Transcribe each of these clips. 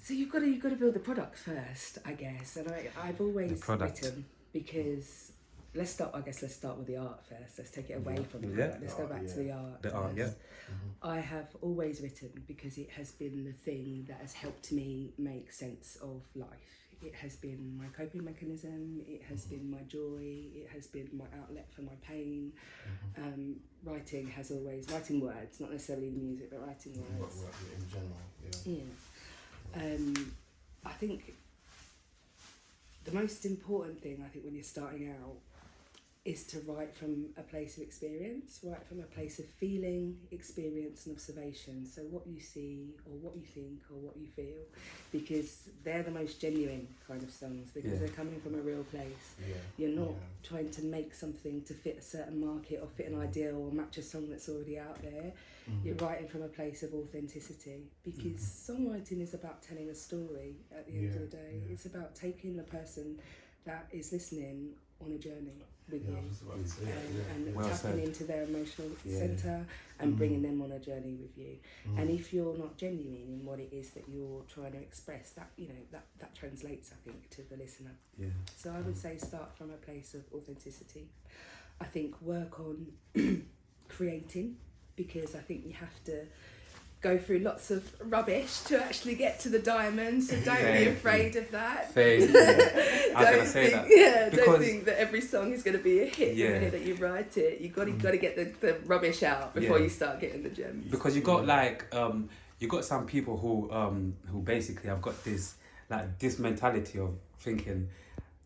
So you've got to build the product first, I guess. And I've always written because let's start with the art first. Let's take it away from the product. Let's go back to the art. The art, yeah. I have always written because it has been the thing that has helped me make sense of life. It has been my coping mechanism, it has been my joy, it has been my outlet for my pain. Writing words, not necessarily music, but writing words. In general, I think the most important thing, when you're starting out, is to write from a place of experience, write from a place of feeling, experience and observation. So what you see or what you think or what you feel, because they're the most genuine kind of songs because they're coming from a real place. You're not trying to make something to fit a certain market or fit an ideal or match a song that's already out there. You're writing from a place of authenticity because songwriting is about telling a story at the end of the day. It's about taking the person that is listening on a journey with you and tapping into their emotional centre and bringing them on a journey with you. And if you're not genuine in what it is that you're trying to express, that that translates, I think, to the listener. So I would say start from a place of authenticity. I think work on creating, because I think you have to go through lots of rubbish to actually get to the diamonds, so don't be afraid of that. I was going to say that. Yeah, don't think that every song is going to be a hit the minute that you write it. You've got to get the rubbish out before you start getting the gems. Because you got you got some people who basically have got this mentality of thinking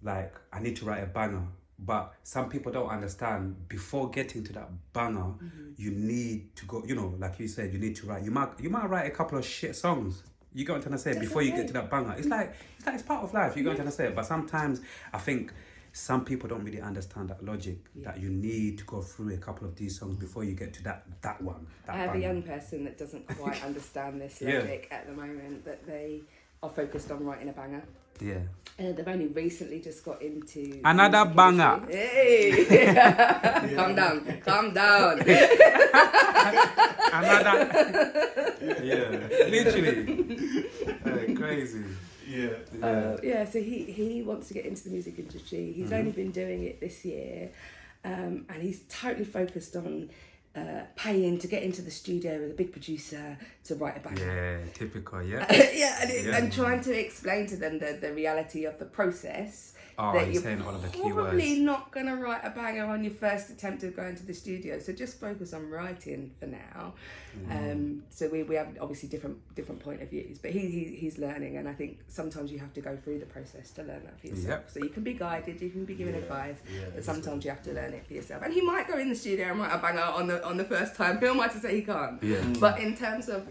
like, I need to write a banger. But some people don't understand, before getting to that banger, you need to go, like you said, you need to write. You might write a couple of shit songs. You get what I'm trying to say? Before you get to that banger. It's like it's part of life, you get what I'm trying to say? But sometimes I think some people don't really understand that logic, that you need to go through a couple of these songs before you get to that one. I have a young person that doesn't quite understand this logic at the moment, that they are focused on writing a banger. They've only recently just got into another banger. Hey, calm down. Another. Literally. Crazy. So he wants to get into the music industry. He's only been doing it this year, and he's totally focused on paying to get into the studio with a big producer to write a banger. Typical, and trying to explain to them the reality of the process. That you're saying all of the probably keywords. not going to write a banger on your first attempt of going to the studio. So just focus on writing for now. So we have obviously different point of views, but he's learning, and I think sometimes you have to go through the process to learn that for yourself. So you can be guided, you can be given advice, but sometimes you have to learn it for yourself. And he might go in the studio and write a banger on the first time. Bill might say he can't. But in terms of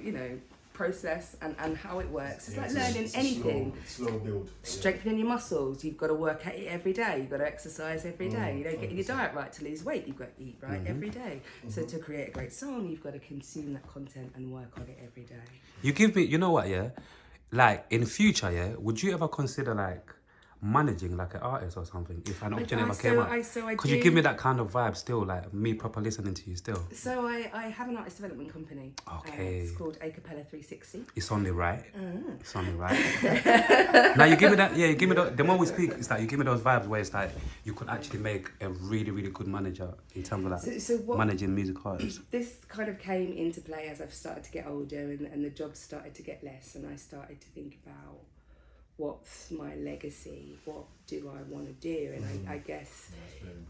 process and how it works, it's like learning anything. Slow build. Strengthening your muscles, you've got to work at it every day. You've got to exercise every day. Getting your diet right to lose weight, you've got to eat right every day. So to create a great song, you've got to consume that content and work on it every day. You give me, you know what, like in future, would you ever consider like managing like an artist or something if an option ever came up? Could you give me that kind of vibe still, like me proper listening to you still? So I have an artist development company. Okay. It's called Acapella 360. It's only right. It's only right. Now you give me that, you give me the more we speak, it's like you give me those vibes where it's like you could actually make a really, really good manager in terms of like managing music artists. This kind of came into play as I've started to get older and the jobs started to get less, and I started to think about what's my legacy, what do I want to do? And I guess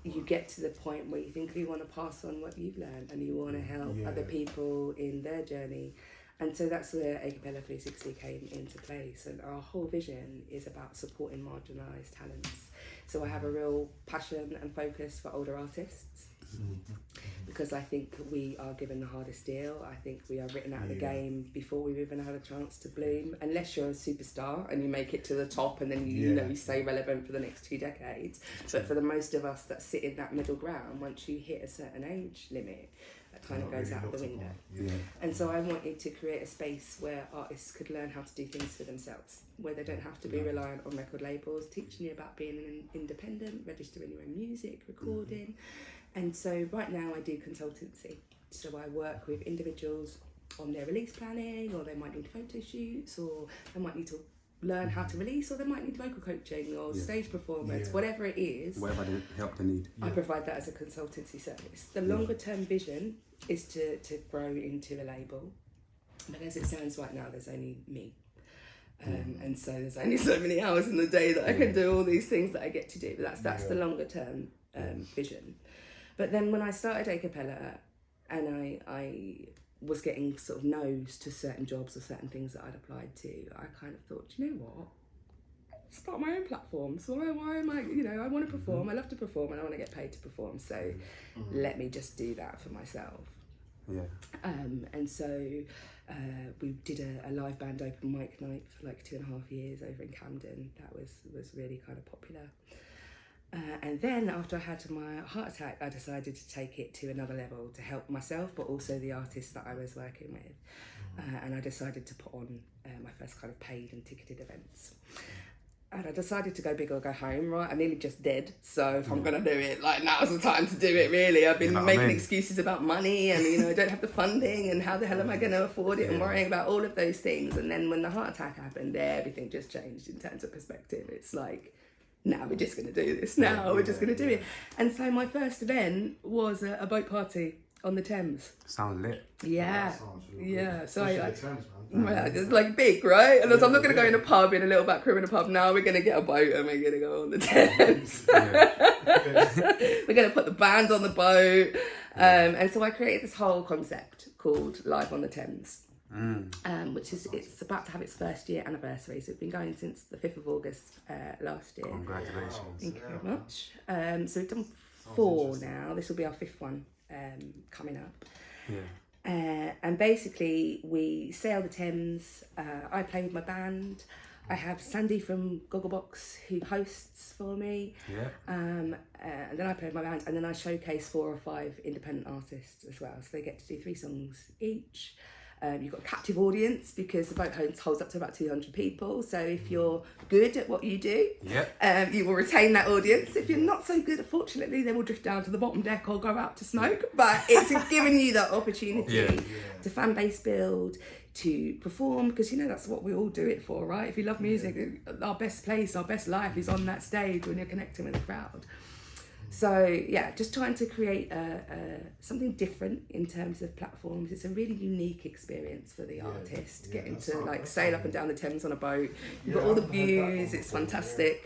you get to the point where you think you want to pass on what you've learned and you want to help other people in their journey. And so that's where Acapella 360 came into place. And our whole vision is about supporting marginalised talents. So I have a real passion and focus for older artists. Because I think we are given the hardest deal. I think we are written out of the game before we've even had a chance to bloom. Unless you're a superstar and you make it to the top and then you stay relevant for the next 2 decades. But for the most of us that sit in that middle ground, once you hit a certain age limit, that kind of goes out of the window. And so I wanted to create a space where artists could learn how to do things for themselves, where they don't have to be reliant on record labels, teaching you about being an independent, registering your own music, recording. And so right now I do consultancy. So I work with individuals on their release planning, or they might need photo shoots, or they might need to learn how to release, or they might need vocal coaching or stage performance, whatever it is. Whatever the help they need. I provide that as a consultancy service. The longer term vision is to grow into a label. But as it stands right now, there's only me. And so there's only so many hours in the day that I can do all these things that I get to do. But that's the longer term vision. But then when I started A Cappella, and I was getting sort of no's to certain jobs or certain things that I'd applied to, I kind of thought, you know what? Start my own platform. So why am I, I want to perform, I love to perform, and I want to get paid to perform. So let me just do that for myself. Yeah. And so we did a live band open mic night for like 2.5 years over in Camden. That was really kind of popular. And then after I had my heart attack, I decided to take it to another level to help myself, but also the artists that I was working with. And I decided to put on my first kind of paid and ticketed events. And I decided to go big or go home, right? I'm nearly just dead. So if I'm going to do it, like, now's the time to do it, really. I've been making excuses about money and, I don't have the funding and how the hell am I going to afford it and worrying about all of those things. And then when the heart attack happened, everything just changed in terms of perspective. It's like, now we're just going to do this. Now we're just going to do it. And so my first event was a boat party on the Thames. Sounds lit. Yeah. Really yeah. So the Thames, man. it's like big, right? And I'm not going to go in a pub, in a little back room in a pub. Now we're going to get a boat and we're going to go on the Thames. We're going to put the band on the boat. And so I created this whole concept called Live on the Thames. Which is, it's about to have its first year anniversary. So it's been going since the 5th of August last year. Congratulations. Thank you very much. So we've done 4 now. This will be our 5th one coming up. Yeah. And basically we sail the Thames. I play with my band. I have Sandy from Gogglebox who hosts for me. Yeah. And then I play with my band, and then I showcase 4 or 5 independent artists as well. So they get to do 3 songs each. You've got a captive audience because the boat holds up to about 200 people. So if you're good at what you do, you will retain that audience. If you're not so good, unfortunately, they will drift down to the bottom deck or go out to smoke. But it's giving you that opportunity to fan base build, to perform, because that's what we all do it for, right? If you love music, our best place, our best life is on that stage when you're connecting with the crowd. So just trying to create something different in terms of platforms. It's a really unique experience for the artist, getting to sail up and down the Thames on a boat. You've got all the views, it's fantastic.